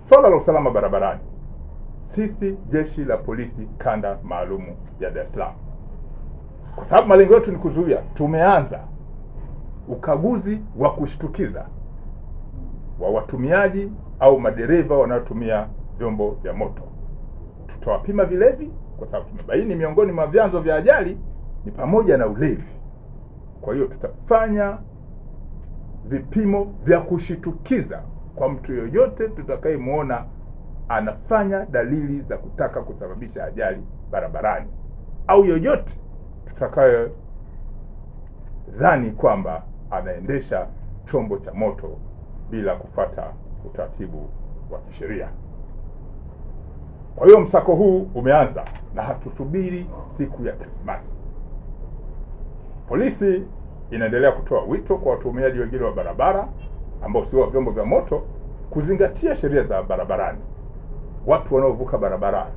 Swala la usalama barabarani, sisi jeshi la polisi kanda maalumu ya Dar es Salaam, kwa sababu malengo yetu ni kuzuia, tumeanza ukaguzi wa kushtukiza wa watumiaji au madereva wanaotumia vyombo vya moto. Tutawapima vilevi, kwa sababu tumebaini miongoni mwa vyanzo vya ajali ni pamoja na ulevi. Kwa hiyo tutafanya vipimo vya kushitukiza kwa mtu yoyote tutakayemuona anafanya dalili za kutaka kusababisha ajali barabarani, au yoyote tutakaye dhani kwamba anaendesha chombo cha moto bila kufuata utaratibu wa kisheria. Kwa hiyo msako huu umeanza na hatusubiri siku ya Krismasi. Polisi inaendelea kutoa wito kwa watumiaji wengine wa barabara ambao sio wa vyombo vya moto kuzingatia sheria za barabarani. Watu wanaovuka barabara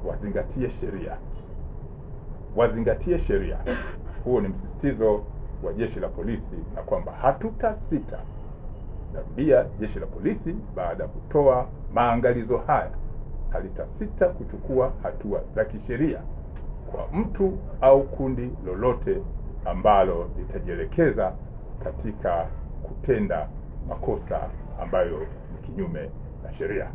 wazingatie sheria. Wazingatie sheria. Huo ni msisitizo wa jeshi la polisi, na kwamba hatutasita. Narudia, jeshi la polisi baada ya kutoa maangalizo haya halitasita kuchukua hatua za kisheria kwa mtu au kundi lolote ambalo litajielekeza katika kutenda makosa ambayo ni kinyume na sheria.